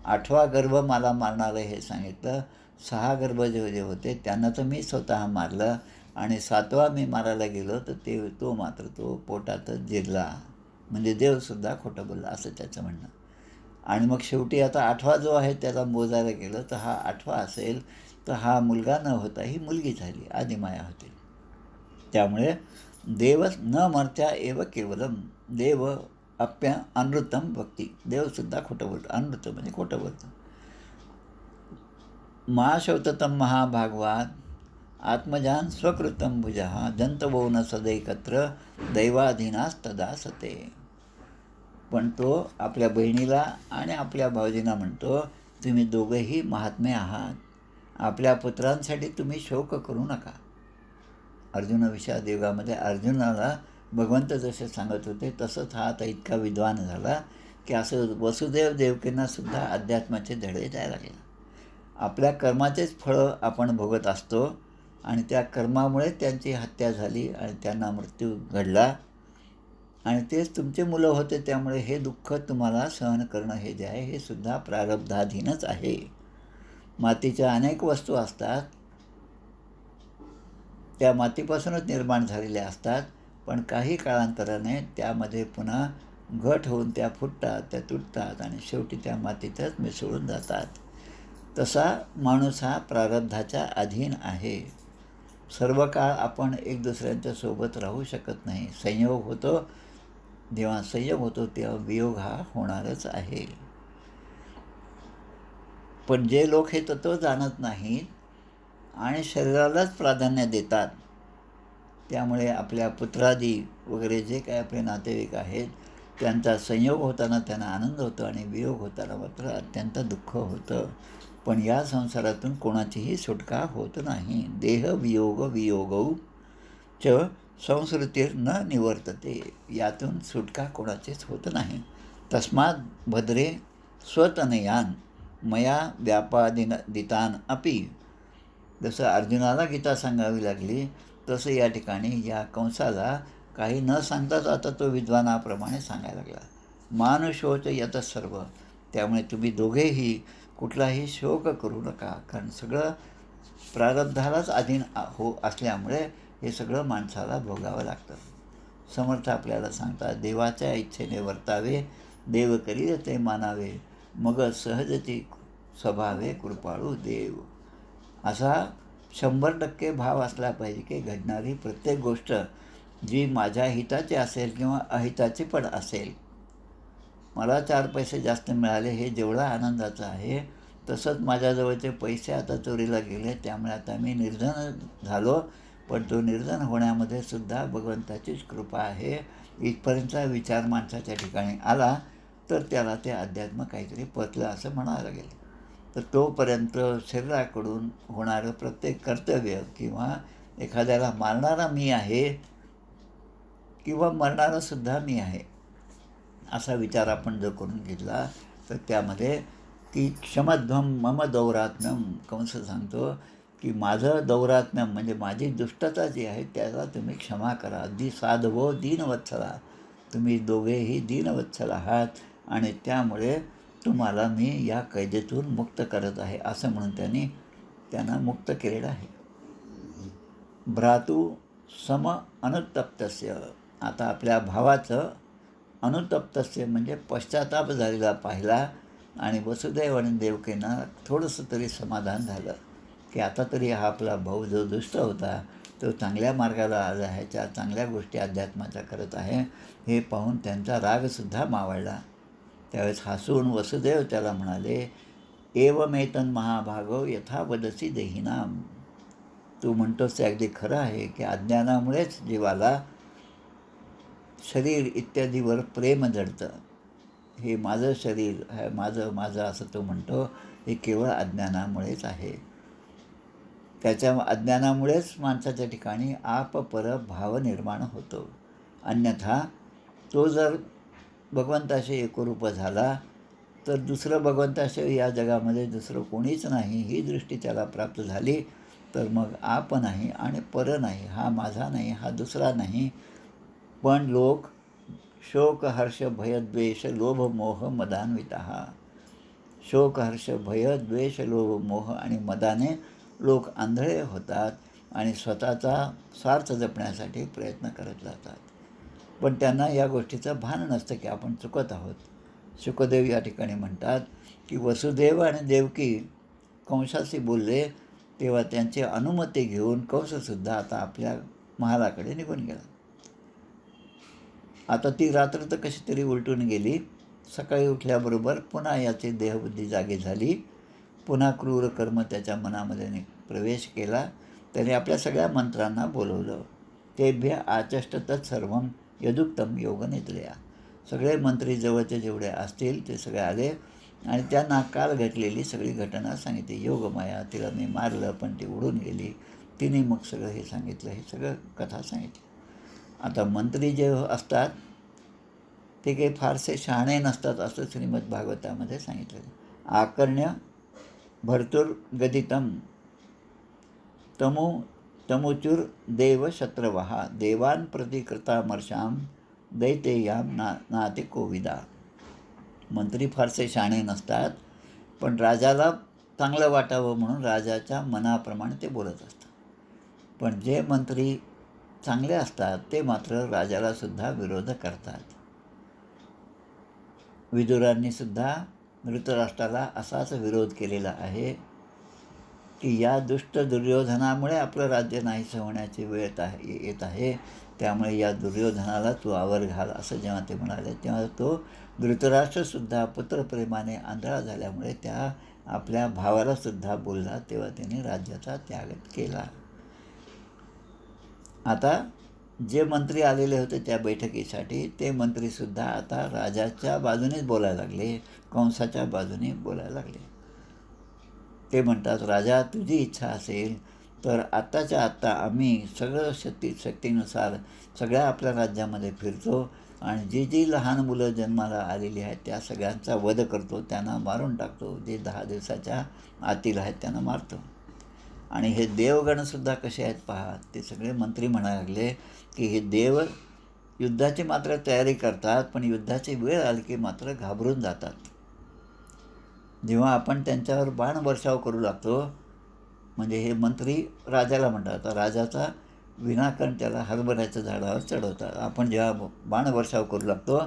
8वा गर्भ मला मारणारं हे सांगितलं. 6 गर्भ जे होते त्यांना तर मी स्वतः मारलं आणि 7वा मी मारायला गेलो तर तो मात्र तो पोटातच जिरला. म्हणजे देवसुद्धा खोटं बोलला असं त्याचं म्हणणं. आणि मग शेवटी आता 8वा जो आहे त्याला मोजायला गेलं तर हा 8वा असेल, तर हा मुलगा न होता ही मुलगी झाली, आदिमाया होती. त्यामुळे देवच न मर्त्या एव केवलम, देव अप्या अनृतम भक्ती, देवसुद्धा खोटं बोलतो, अनृत म्हणजे खोटं बोलतो. महाशौततम महाभागवात आत्मजान स्वकृतम भुजा दंतवोन सदैकत्र दैवाधीनास्तदा सते. पण तो आपल्या बहिणीला आणि आपल्या भावजींना म्हणतो, तुम्ही दोघंही महात्मे आहात, आपल्या पुत्रांसाठी तुम्ही शोक करू नका. अर्जुन विषाद युगामध्ये अर्जुनाला भगवंत जसे सांगत होते तसंच हा आता इतका विद्वान झाला की असं वसुदेव देवकींनासुद्धा अध्यात्माचे धडे द्यायला लागले. आपल्या कर्माचेच फळं आपण भोगत असतो आणि त्या कर्मामुळे त्यांची हत्या झाली आणि त्यांना मृत्यू घडला आणि तेच तुमचे मुलं होते. त्यामुळे हे दुःख तुम्हाला सहन करणं हे जे आहे हे सुद्धा प्रारब्धाधीनच आहे. मातीच्या अनेक वस्तू असतात, त्या मातीपासूनच निर्माण झालेल्या असतात, पण काही काळांतराने त्यामध्ये पुन्हा घट होऊन त्या फुटतात, त्या तुटतात आणि शेवटी त्या मातीतच मिसळून जातात. तसा माणूस हा प्रारब्धाच्या अधीन आहे. सर्व काळ आपण एक दुसऱ्यांच्या सोबत राहू शकत नाही. संयोग होतो, जेव्हा संयोग होतो तेव्हा वियोग हा होणारच आहे. पण जे लोक हे तत्त्व जाणत नाहीत आणि शरीरालाच प्राधान्य देतात, त्यामुळे आपल्या पुत्रादी वगैरे जे काही आपले नातेवाईक आहेत त्यांचा संयोग होताना त्यांना आनंद होतो आणि वियोग होताना मात्र अत्यंत दुःख होतं. पण या संसारातून कोणाचीही सुटका होत नाही. देह वियोग वियोगौ च संस्कृतीर न निवर्तते, यातून सुटका कोणाचीच होत नाही. तस्मात भद्रे स्वतनयान मया व्यापादितान अपि. जसं अर्जुनाला गीता सांगावी लागली तसं या ठिकाणी या कंसाला काही न सांगताच आता तो विद्वानाप्रमाणे सांगायला लागला. मानुषोच यत सर्व. त्यामुळे तुम्ही दोघेही कुठलाही शोक करू नका, कारण सगळं प्रारब्धालाच अधीन असल्यामुळे हे सगळं माणसाला भोगावं लागतं. समर्थ आपल्याला सांगतात, देवाच्या इच्छेने वर्तावे, देव करील ते मानावे, मग सहजती स्वभावे कृपाळू देव. असा 100% भाव असला पाहिजे की घडणारी प्रत्येक गोष्ट जी माझ्या हिताची असेल किंवा अहिताची पण असेल, मला 4 पैसे जास्त मिळाले हे जेवढं आनंदाचं आहे, तसंच माझ्याजवळचे पैसे आता चोरीला गेले त्यामुळे आता मी निर्धन झालो, पण तो निर्धन होण्यामध्ये सुद्धा भगवंताचीच कृपा आहे. इथपर्यंतचा विचार माणसाच्या ठिकाणी आला तर त्याला ते अध्यात्म काहीतरी पचलं असं म्हणावं लागेल. तर तोपर्यंत शरीराकडून होणारं प्रत्येक कर्तव्य किंवा एखाद्याला मारणारा मी आहे किंवा मरणारासुद्धा मी आहे असा विचार आपण जर करून घेतला तर त्यामध्ये की क्षमध्वम मम दौरात्म्यम, कंस सांगतो की माझं दौरात्म्यम म्हणजे माझी दुष्टता जी आहे त्याला तुम्ही क्षमा करा. साधवो दीनवत्सला, तुम्ही दोघेही दीनवत्सल आहात आणि त्यामुळे तुम्हाला मी या कैदेतून मुक्त करत आहे असं म्हणून त्यांना मुक्त केलेलं आहे. भ्रातू सम अनुतप्तस्य. आता आपल्या भावाचं अनुतप्तस्य म्हणजे पश्चाताप झालेला पाहिला आणि वसुदेव आणि देवकींना थोडंसं तरी समाधान झालं की आता तरी हा आपला भाऊ जो दुष्ट होता तो चांगल्या मार्गाला आला, ह्याच्या चांगल्या गोष्टी अध्यात्माच्या करत आहे हे पाहून त्यांचा रागसुद्धा मावळला. त्यावेळेस हसून वसुदेव त्याला म्हणाले, एवमेतन महाभागव यथा वदसी देहिनाम. तू म्हणतोस ते अगदी खरं आहे की अज्ञानामुळेच जीवाला शरीर इत्यादीवर प्रेम जडतं. हे माझं शरीर आहे, माझं माझं असं तो म्हणतो, हे केवळ अज्ञानामुळेच आहे. त्याच्या अज्ञानामुळेच माणसाच्या ठिकाणी आप-पर भाव निर्माण होतो. अन्यथा तो जर भगवंताशी एकरूप झाला तर दुसरं भगवंताशी या जगामध्ये दुसरं कोणीच नाही ही दृष्टी त्याला प्राप्त झाली तर मग आप नाही आणि पर नाही, हा माझा नाही, हा दुसरा नाही. पण लोक शोक हर्ष भय द्वेष लोभ मोह मदान्वितः. शोक हर्ष भय द्वेष लोभ मोह आणि मदाने लोक आंधळे होतात आणि स्वतःचा स्वार्थ जपण्यासाठी प्रयत्न करत जातात. पण त्यांना या गोष्टीचं भान नसतं की आपण चुकत आहोत. शुकदेव या ठिकाणी म्हणतात की वसुदेव आणि देवकी कंसाशी बोलले तेव्हा त्यांची अनुमती घेऊन कंससुद्धा आता आपल्या महालाकडे निघून गेला. आता ती रात्र तर कशी तरी उलटून गेली. सकाळी उठल्याबरोबर पुन्हा याची देहबुद्धी जागी झाली. पुन्हा क्रूर कर्म त्याच्या मनामध्ये प्रवेश केला. त्याने आपल्या सगळ्या मंत्र्यांना बोलवलं. तेभ्य आचष्टतच सर्वं यदुक्तम योगनिद्रया. सगळे मंत्री जवळचे जेवढे असतील ते सगळे आले आणि त्यांना काल घडलेली सगळी घटना सांगितली. योगमाया, तिला मी मारलं पण ती उडून गेली. तिने मग सगळं हे सांगितलं, हे सगळं कथा सांगितली. आता मंत्री जे असतात ते काही फारसे शहाणे नसतात असं श्रीमद भागवतामध्ये सांगितलं. आकर्ण्य भर्तुर गदितम तमुचुर देव शत्रवहा देवान प्रतिकृतामर्षाम दैतेयाम नाते कोविदा. मंत्री फारसे शहाणे नसतात, पण राजाला चांगलं वाटावं म्हणून राजाच्या मनाप्रमाणे ते बोलत असतात. पण जे मंत्री चांगले असतात ते मात्र राजालासुद्धा विरोध करतात. विदुरांनीसुद्धा धृतराष्ट्राला असाच विरोध केलेला आहे की या दुष्ट दुर्योधनामुळे आपलं राज्य नाहीसं होण्याची वेळ येत आहे. त्यामुळे या दुर्योधनाला तू आवर घाल असं जेव्हा ते म्हणाले तेव्हा तो धृतराष्ट्रसुद्धा पुत्रप्रेमाने आंधळा झाल्यामुळे त्या आपल्या भावालासुद्धा बोलला. तेव्हा त्याने राज्याचा त्याग केला. आता जे मंत्री आलेले होते त्या बैठकीसाठी ते मंत्रीसुद्धा आता राजाच्या बाजूनेच बोलायला लागले, कंसाच्या बाजूने बोलायला लागले. ते म्हणतात, राजा तुझी इच्छा असेल तर आत्ताच्या आत्ता आम्ही सगळं शक्तीनुसार सगळ्या आपल्या राज्यामध्ये फिरतो आणि जी जी लहान मुलं जन्माला आलेली आहेत त्या सगळ्यांचा वध करतो, त्यांना मारून टाकतो. जे 10 दिवसाच्या आतील आहेत त्यांना मारतो. आणि हे देवगणसुद्धा कसे आहेत पहा. ते सगळे मंत्री म्हणायला लागले की हे देव युद्धाची मात्र तयारी करतात, पण युद्धाची वेळ आली की मात्र घाबरून जातात. जेव्हा आपण त्यांच्यावर बाण वर्षाव करू लागतो, म्हणजे हे मंत्री राजाला म्हणतात, राजाचा विनाकारण त्याला हरभऱ्याच्या झाडावर चढवतात. आपण जेव्हा बाण वर्षाव करू लागतो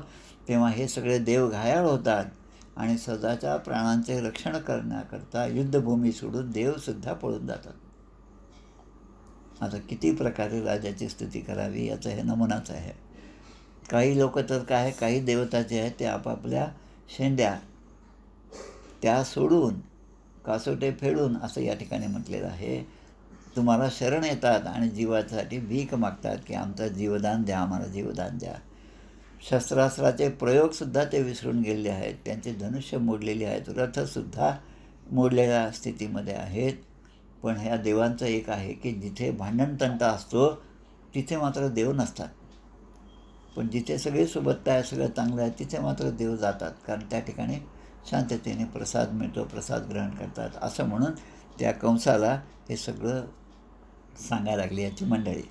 तेव्हा हे सगळे देव घायाळ होतात आणि स्वतःच्या प्राणांचे रक्षण करण्याकरता युद्धभूमी सोडून देवसुद्धा पळून जातात. आता किती प्रकारे राजाची स्तुती करावी याचा हे नमुनाच आहे. काही लोक तर काय, काही देवता जे आहेत ते आपापल्या शेंड्या त्या सोडून कासोटे फेडून असं या ठिकाणी म्हटलेलं आहे. तुम्हाला शरण येतात आणि जीवासाठी भीक मागतात की आमचं जीवदान द्या, आम्हाला जीवदान द्या. शस्त्रास्त्राचे प्रयोगसुद्धा ते विसरून गेलेले आहेत. त्यांचे धनुष्य मोडलेले आहेत, रथसुद्धा मोडलेल्या स्थितीमध्ये आहेत. पण ह्या देवांचं एक आहे की जिथे भांडणतंटा असतो तिथे मात्र देव नसतात, पण जिथे सगळे सोबत आहे, सगळं चांगलं आहे, तिथे मात्र देव जातात. कारण त्या ठिकाणी शांततेने प्रसाद मिळतो, प्रसाद ग्रहण करतात. असं म्हणून त्या कंसाला हे सगळं सांगायला लागली याची मंडळी.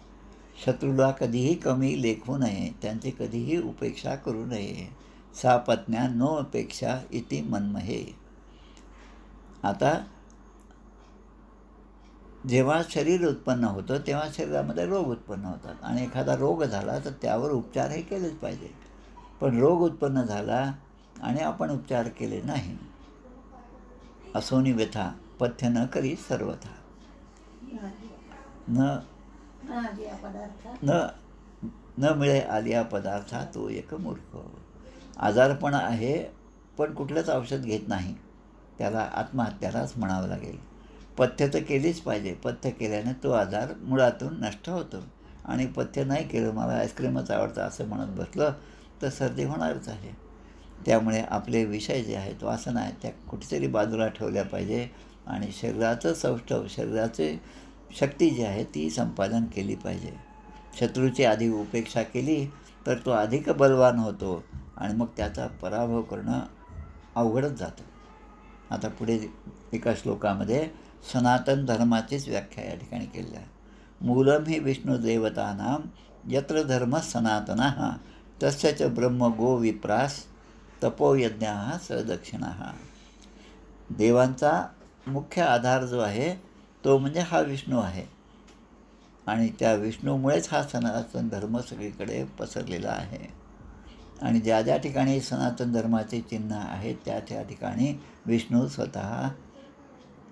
शत्रूला कधीही कमी लेखू नये, त्यांची कधीही उपेक्षा करू नये. सापत्न्या नो अपेक्षा इति मन्महे. आता जेव्हा शरीर उत्पन्न होतं तेव्हा शरीरामध्ये रोग उत्पन्न होतात आणि एखादा रोग झाला तर त्यावर उपचारही केलेच पाहिजे. पण रोग उत्पन्न झाला आणि आपण उपचार केले नाही. असोनी व्यथा पथ्य न करी सर्वथा. न मिळे आलिया पदार्था तो एक मूर्ख. आजारपण आहे पण कुठलंच औषध घेत नाही, त्याला आत्महत्यालाच म्हणावं लागेल. पथ्य तर केलीच पाहिजे. पथ्य केल्याने तो आजार मुळातून नष्ट होतो. आणि पथ्य नाही केलं, मला आईस्क्रीमच आवडतं असं म्हणत बसलं तर सर्दी होणारच आहे. त्यामुळे आपले विषय जे आहेत, वासना आहेत, त्या कुठेतरी बाजूला ठेवल्या पाहिजे आणि शरीराचं सौष्ठव, शरीराची शक्ती जी आहे ती संपादन केली पाहिजे. शत्रूची आधी उपेक्षा केली तर तो अधिक बलवान होतो आणि मग त्याचा पराभव करणं अवघडच जातं. आता पुढे एका श्लोकामध्ये सनातन धर्माचीच व्याख्या या ठिकाणी केली आहे. मूलम ही विष्णुदेवतानां यत्र धर्म सनातनः तस्य च ब्रह्म गो विप्रास तपोयज्ञाः सदक्षिणाः. देवांचा मुख्य आधार जो आहे तो म्हणजे हा विष्णू आहे आणि त्या विष्णूमुळेच हा सनातन धर्म सगळीकडे पसरलेला आहे. आणि ज्या ज्या ठिकाणी सनातन धर्माचे चिन्ह आहेत त्या त्या ठिकाणी विष्णू स्वतः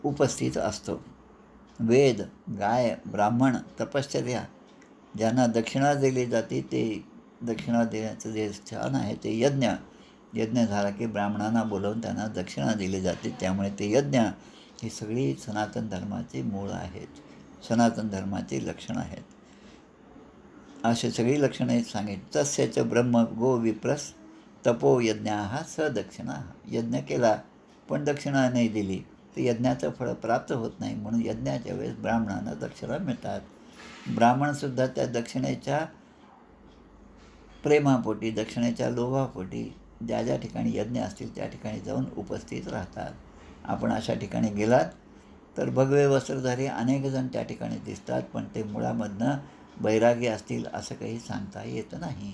उपस्थित असतो. वेद, गाय, ब्राह्मण, तपश्चर्या, ज्यांना दक्षिणा दिली जाते ते दक्षिणा देण्याचं जे स्थान आहे ते यज्ञ. यज्ञ झाला की ब्राह्मणांना बोलावून त्यांना दक्षिणा दिली जाते. त्यामुळे ते यज्ञ ही सगळी सनातन धर्माची मूळ आहेत, सनातन धर्माची लक्षणं आहेत. अशी सगळी लक्षणे सांगितली. तस्यच ब्रह्म गो विप्रस तपो यज्ञा स दक्षिणा. यज्ञ केला पण दक्षिणा नाही दिली तर यज्ञाचं फळ प्राप्त होत नाही. म्हणून यज्ञाच्या वेळेस ब्राह्मणांना दक्षिणा मिळतात. ब्राह्मणसुद्धा त्या दक्षिणेच्या प्रेमापोटी, दक्षिणेच्या लोभापोटी ज्या ज्या ठिकाणी यज्ञ असतील त्या ठिकाणी जाऊन उपस्थित राहतात. आपण अशा ठिकाणी गेलात तर भगवे वस्त्रधारी अनेक जण त्या ठिकाणी दिसतात, पण ते मुळामधनं बैरागी असतील असं काही सांगता येत नाही.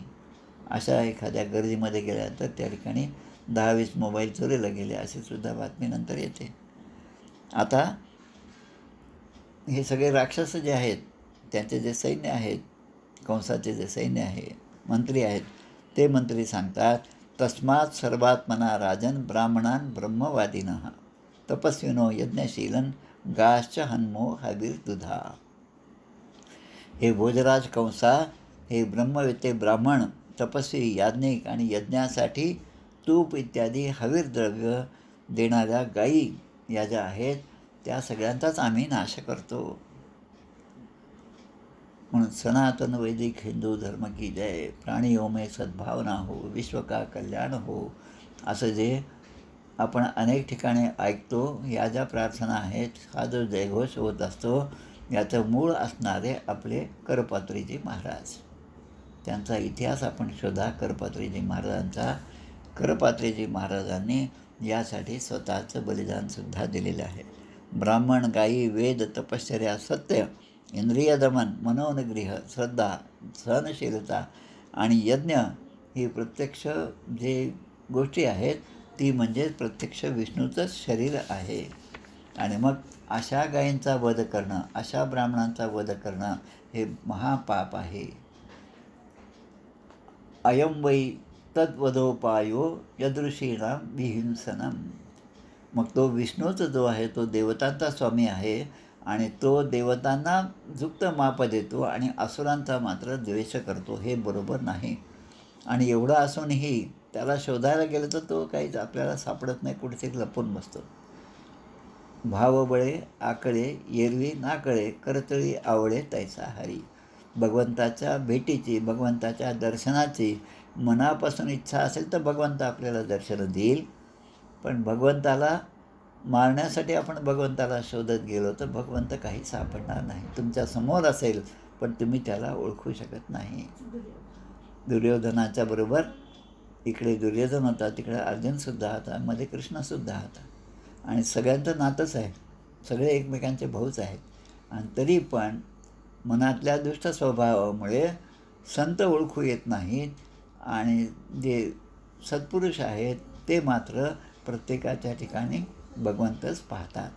अशा एखाद्या गर्दीमध्ये गेल्यानंतर त्या ठिकाणी 10-20 मोबाईल चोरीला गेले अशी सुद्धा बातमी नंतर येते. आता हे सगळे राक्षस जे आहेत त्यांचे जे सैन्य आहेत, कंसाचे जे सैन्य आहे, मंत्री आहेत, ते मंत्री सांगतात तस्मात् सर्वात्मना राजन ब्राह्मणान ब्रह्मवादिनः तपस्विनो यज्ञशीलन गाश्च हन्मो हविर्दुधा. हे भोजराज कंसा, हे ब्रह्मवेत्ते ब्राह्मण, तपस्वी, याज्ञिक आणि यज्ञासाठी तूप इत्यादी हवीरद्रव्य देणाऱ्या गायी या ज्या आहेत त्या सगळ्यांचाच आम्ही नाश करतो. म्हणून सनातन वैदिक हिंदू धर्म की जय. प्राणियों में सद्भावना हो, विश्व का कल्याण हो, असं जे आपण अनेक ठिकाणी ऐकतो. या ज्या प्रार्थना आहेत, हा जो जयघोष होत असतो, याचं मूळ असणारे आपले करपात्रीजी महाराज. त्यांचा इतिहास आपण शोधा करपात्रीजी महाराजांचा. करपात्रीजी महाराजांनी यासाठी स्वतःचं बलिदानसुद्धा दिलेलं आहे. ब्राह्मण, गायी, वेद, तपश्चर्या, सत्य, इंद्रिय दमन, मनोनिग्रह, श्रद्धा, सहनशीलता आणि यज्ञ ही प्रत्यक्ष जे गोष्टी आहेत ती म्हणजे प्रत्यक्ष विष्णूचंच शरीर आहे. आणि मग अशा गायींचा वध करणं, अशा ब्राह्मणांचा वध करणं हे महापाप आहे. अयं वै तद्वधोपायो यदृशीणां विहिंसनम. मग तो विष्णूच जो आहे तो देवतांचा स्वामी आहे आणि तो देवतांना जुक्त माप देतो आणि असुरांचा मात्र द्वेष करतो. हे बरोबर नाही. आणि एवढं असूनही त्याला शोधायला गेलं तर तो काहीच आपल्याला सापडत नाही, कुठेतरी लपून बसतो. भावबळे आकळे एरवी नाकळे करतळी आवळे तैसा हरी. भगवंताच्या भेटीची, भगवंताच्या दर्शनाची मनापासून इच्छा असेल तर भगवंत आपल्याला दर्शनं देईल. पण भगवंताला मारण्यासाठी आपण भगवंताला शोधत गेलो तर भगवंत काही सापडणार नाही. तुमच्या समोर असेल पण तुम्ही त्याला ओळखू शकत नाही. दुर्योधनाच्या बरोबर इकडे दुर्योधन होता, तिकडे अर्जुनसुद्धा होता, मध्ये कृष्णसुद्धा होता आणि सगळ्यांचं नातंच आहे, सगळे एकमेकांचे भाऊच आहेत. आणि तरी पण मनातल्या दुष्ट स्वभावामुळे संत ओळखू येत नाहीत आणि जे सत्पुरुष आहेत ते मात्र प्रत्येकाच्या ठिकाणी भगवंतच पाहतात.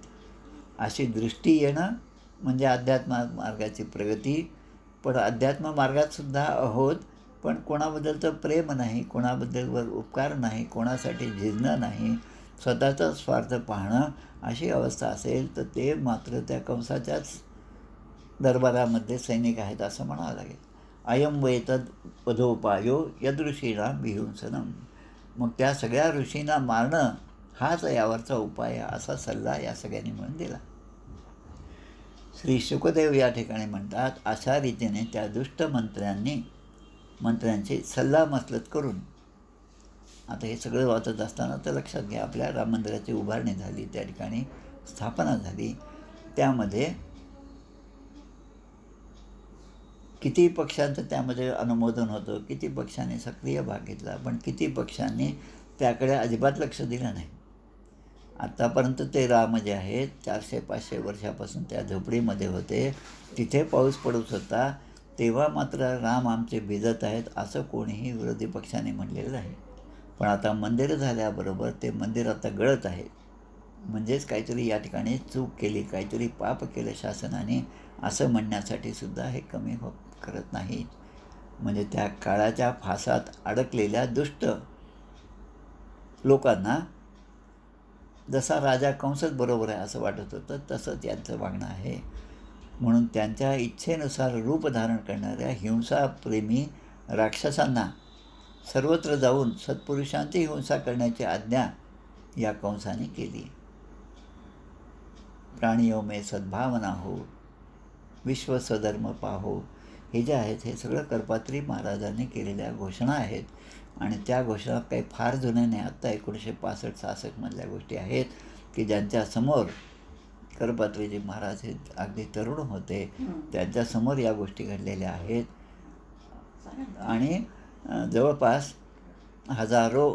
अशी दृष्टी येणं म्हणजे अध्यात्म मार्गाची प्रगती. पण अध्यात्म मार्गातसुद्धा आहोत पण कोणाबद्दलचं प्रेम नाही, कोणाबद्दलवर उपकार नाही, कोणासाठी झिजणं नाही, स्वतःचा स्वार्थ पाहणं, अशी अवस्था असेल तर ते मात्र त्या कंसाच्याच दरबारामध्ये सैनिक आहेत असं म्हणावं लागेल. अयं वै तद् वधोपायो यदृशीणां विहिंसनम. मग त्या सगळ्या ऋषींना मारणं हाच यावरचा उपाय असा सल्ला या सगळ्यांनी म्हणून दिला. श्री शुकदेव या ठिकाणी म्हणतात अशा रीतीने त्या दुष्ट मंत्र्यांची सल्लामसलत करून. आता हे सगळं वाचत असताना तर लक्षात घ्या आपल्या राम मंदिराची उभारणी झाली, त्या ठिकाणी स्थापना झाली. त्यामध्ये किती पक्षांचं त्यामध्ये अनुमोदन होतं, किती पक्षांनी सक्रिय भाग घेतला, पण किती पक्षांनी त्याकडे अजिबात लक्ष दिलं नाही. आत्तापर्यंत ते राम जे आहेत 400-500 वर्षापासून त्या झोपडीमध्ये होते, तिथे पाऊस पडत होता, तेव्हा मात्र राम आमचे भिजत आहेत असं कोणीही विरोधी पक्षाने म्हणलेलं नाही. पण आता मंदिर झाल्याबरोबर ते मंदिर आता गळत आहे. म्हणजेच काहीतरी या ठिकाणी चूक केली, काहीतरी पाप केलं शासनाने असं म्हणण्यासाठी सुद्धा हे कमी करत नाहीत. म्हणजे त्या काळाच्या फासात अडकलेल्या दुष्ट लोकांना जसा राजा कंसच बरोबर आहे असं वाटत होतं, तसं त्यांचं वागणं आहे. म्हणून त्यांच्या इच्छेनुसार रूप धारण करणाऱ्या हिंसाप्रेमी राक्षसांना सर्वत्र जाऊन सत्पुरुषांची हिंसा करण्याची आज्ञा या कंसाने केली. प्राणियो मे सद्भावना हो, विश्व स्वधर्म पाहो, हे जे आहेत हे सगळं करपात्री महाराजांनी केलेल्या घोषणा आहेत. आणि त्या घोषणा काही फार जुन्या नाही, आत्ता 1965-66मधल्या गोष्टी आहेत की ज्यांच्यासमोर करपात्रीजी महाराज हे अगदी तरुण होते, त्यांच्यासमोर या गोष्टी घडलेल्या आहेत. आणि जवळपास हजारो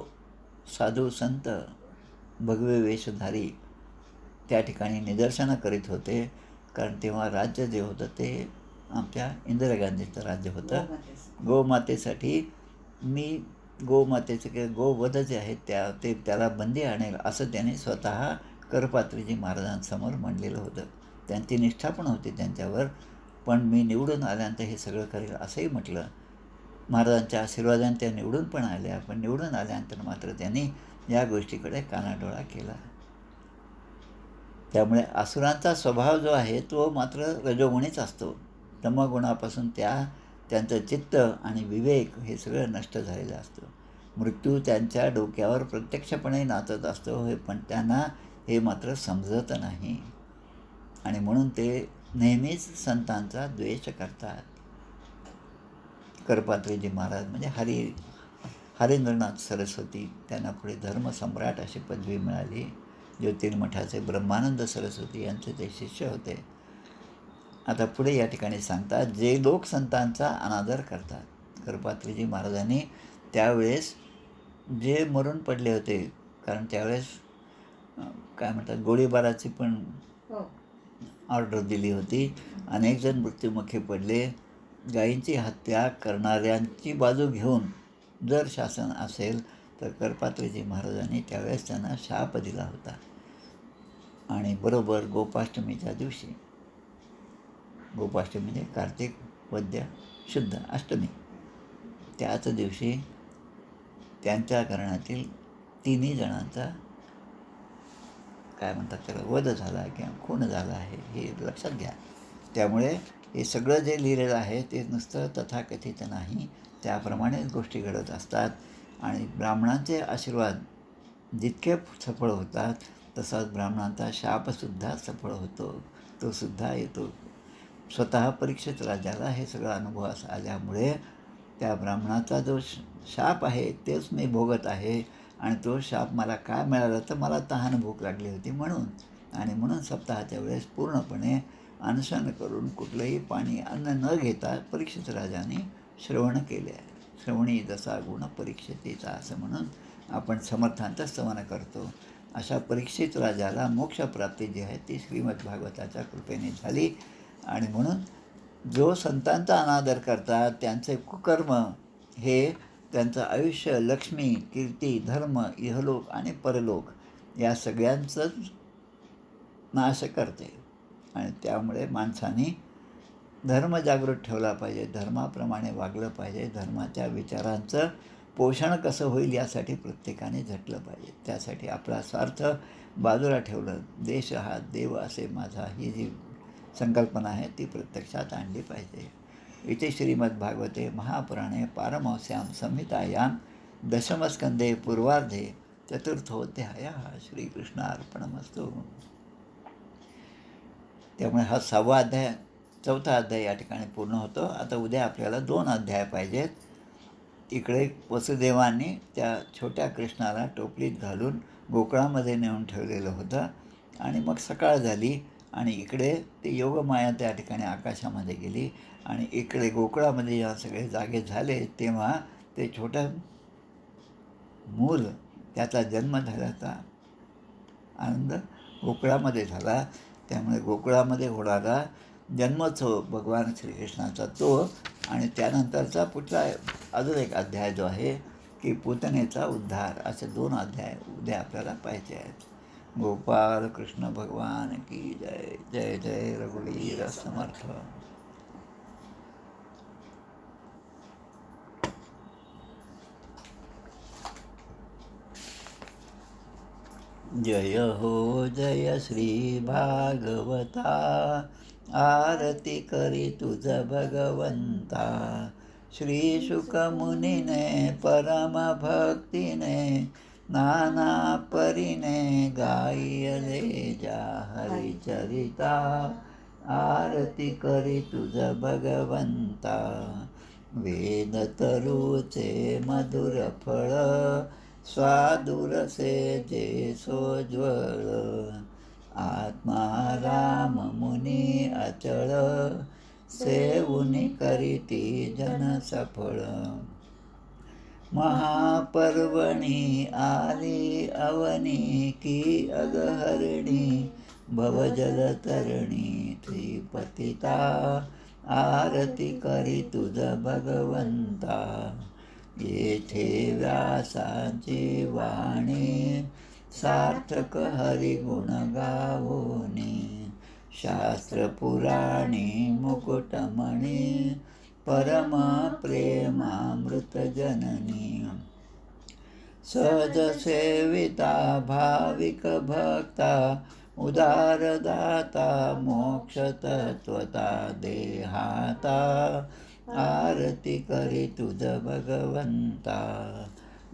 साधू संत भगवे वेशधारी त्या ठिकाणी निदर्शनं करीत होते. कारण तेव्हा राज्य जे होतं ते आमच्या इंदिरा गांधीचं राज्य होतं. गोमातेसाठी मी गोमातेचं किंवा गोवध जे आहेत त्याला बंदी आणेल असं त्याने स्वतः करपात्रीजी महाराजांसमोर म्हणलेलं होतं. त्यांची निष्ठा पण होती त्यांच्यावर. पण मी निवडून आल्यानंतर हे सगळं करेल असंही म्हटलं. महाराजांच्या आशीर्वादाने त्या निवडून पण आल्या, पण निवडून आल्यानंतर मात्र त्यांनी या गोष्टीकडे कानाडोळा केला. त्यामुळे असुरांचा स्वभाव जो आहे तो मात्र रजोगुणीच असतो. तमगुणापासून त्यांचं चित्त आणि विवेक हे सगळं नष्ट झालेलं असतं. मृत्यू त्यांच्या डोक्यावर प्रत्यक्षपणे नाचत असतो, पण त्यांना हे मात्र समजत नाही. आणि म्हणून ते नेहमीच संतांचा द्वेष करतात. करपात्रीजी महाराज म्हणजे हरींद्रनाथ सरस्वती, त्यांना पुढे धर्मसम्राट अशी पदवी मिळाली. ज्योतिर्मठाचे ब्रह्मानंद सरस्वती यांचे ते शिष्य होते. आता पुढे या ठिकाणी सांगतात, जे लोक संतांचा अनादर करतात. करपात्रीजी महाराजांनी त्यावेळेस जे मरून पडले होते, कारण त्यावेळेस काय म्हणतात गोळीबाराची पण ऑर्डर दिली होती. अनेक जण मृत्युमुखी पडले. गायींची हत्या करणाऱ्यांची बाजू घेऊन जर शासन असेल तर करपात्रीजी महाराजांनी त्यावेळेस त्यांना शाप दिला होता. आणि बरोबर गोपाष्टमीच्या दिवशी, गोपाष्टमी म्हणजे कार्तिक वद्य शुद्ध अष्टमी, त्याच दिवशी त्यांच्या घराण्यातील तिन्ही जणांचा काय म्हणतात त्याला वध झाला किंवा खून झाला आहे हे लक्षात घ्या. त्यामुळे हे सगळं जे लिहिलेलं आहे ते नुसतं तथाकथित नाही, त्याप्रमाणेच गोष्टी घडत असतात. आणि ब्राह्मणांचे आशीर्वाद जितके सफळ होतात तसाच ब्राह्मणांचा शापसुद्धा सफळ होतो, तो सुद्धा येतो. स्वतः परीक्षित राजाला हे सगळं अनुभवास आल्यामुळे त्या ब्राह्मणाचा जो शाप आहे तेच मी भोगत आहे. आणि तो शाप मला काय मिळाला तर मला तहान भूक लागली होती म्हणून. आणि म्हणून सप्ताहाच्या वेळेस पूर्णपणे अनशन करून कुठलंही पाणी अन्न न घेता परीक्षित राजाने श्रवण केले आहे. श्रवणी जसा गुण परीक्षितीचा असं म्हणून आपण समर्थांचं स्तवन करतो. अशा परीक्षित राजाला मोक्षप्राप्ती जी आहे ती श्रीमद भागवताच्या कृपेने झाली. आणि म्हणून जो संतांचा अनादर करतात त्यांचे कुकर्म हे त्यांचं आयुष्य लक्ष्मी, कीर्ती, धर्म, इहलोक आणि परलोक या सगळ्यांचंच नाश करते. आणि त्यामुळे माणसाने धर्म जागृत ठेवला पाहिजे, धर्माप्रमाणे वागलं पाहिजे, धर्माच्या विचारांचं पोषण कसं होईल यासाठी प्रत्येकाने झटलं पाहिजे. त्यासाठी आपला स्वार्थ बाजूला ठेवलं, देश हा देव असे माझा, ही जी संकल्पना आहे ती प्रत्यक्षात आणली पाहिजे. इथे श्रीमद्भागवते महापुराणे पारमहंस्यां संहितायां दशमस्कंदे पूर्वार्धे चतुर्थोऽध्यायः. श्रीकृष्णार्पणमस्तु. त्यामुळे हा 6वा अध्याय 4था अध्याय या ठिकाणी पूर्ण होतो. आता उद्या आपल्याला 2 अध्याय पाहिजेत. इकडे वसुदेवांनी त्या छोट्या कृष्णाला टोपलीत घालून गोकुळामध्ये नेऊन ठेवलेलं होतं. आणि मग सकाळ झाली आणि इकडे ते योगमाया त्या ठिकाणी आकाशामध्ये गेली. आणि इकडे गोकुळामध्ये जेव्हा सगळे जागे झाले तेव्हा ते छोटं मूल, त्याचा जन्म झाल्याचा आनंद गोकुळामध्ये झाला. त्यामुळे गोकुळामध्ये होणारा जन्मोत्सव भगवान श्रीकृष्णाचा तो. आणि त्यानंतरचा पुढचा अजून एक अध्याय जो आहे की पूतनेचा उद्धार, असे 2 अध्याय उद्या आपल्याला पाहिजे आहेत. गोपाल कृष्ण भगवान की जय. जय जय रघुवीर समर्थ. जय हो जय श्री भागवता, आरती करी तुझ भगवंता. श्री शुकमुनीने परम भक्तीने, नाना परीने गायले जा हरिचरिता. आरती करी तुझ भगवंता. वेद तरुचे मधुर फळ, स्वादुरसे जे सोज्वळ. आत्मा राम मुनी अचळ, सेवुनी करीती जन सफळ. महापर्वणी आली अवनी, की अगहरणी भवजलतरणी. त्रिपतिता आरती करी तुझ भगवंता. येथे व्यासांची वाणी, सार्थक हरिगुण गावोनी. शास्त्र पुराणी मुकुटमणी, परम प्रेमामृत जननी. सहज सेविता भाविक भक्ता, उदारदाता मोक्ष तत्वता देहाता. आरती करी तुझ भगवंता.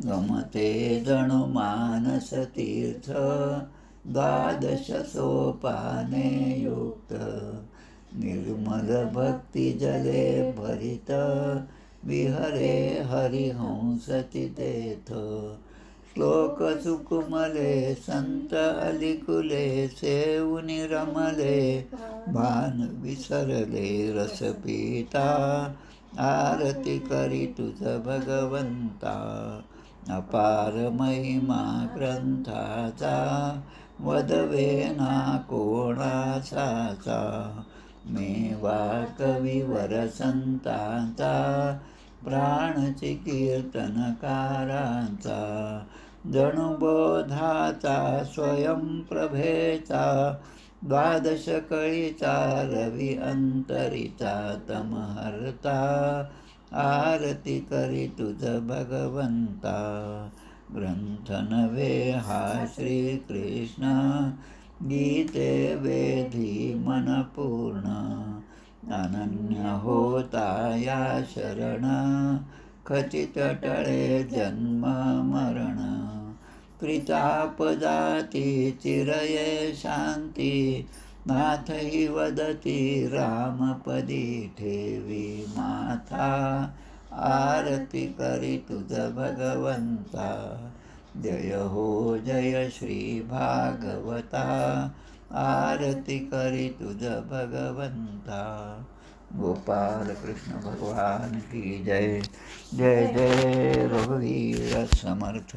गमते जणू मानस तीर्थ, द्वादश सोपाने युक्त. निर्मल भक्ती जले भरित, विहरे हरिहंस तिथेथ. श्लोक सुकुमले संत अलिकुले, सेवुनी रमले भान विसरले रस पिता. आरती करी तुझ भगवंता. अपार महिमा ग्रंथाचा, वदवे ना कोणाचा. मेवा कविवर संतांचा, प्राणची कीर्तनकारांचा. जणू बोधाचा स्वयंप्रभेचा, द्वादश कळीचा रवी अंतरीचा तमहर्ता. आरती करी तुझ भगवंता. ग्रंथ नव्हे हा श्रीकृष्ण, गीते वेधी मन पूर्ण. अनन्य होता या शरण, खचित टळे जन्म मरण. त्रिताप जाती चिरये शांती, नाथही वदती रामपदी ठेवी माथा. आरती करी तुझ भगवंता. जय हो जय श्री भागवता, आरती करी तुझ भगवंता. गोपाल कृष्ण भगवान की जय. जय जय रघुवीर समर्थ.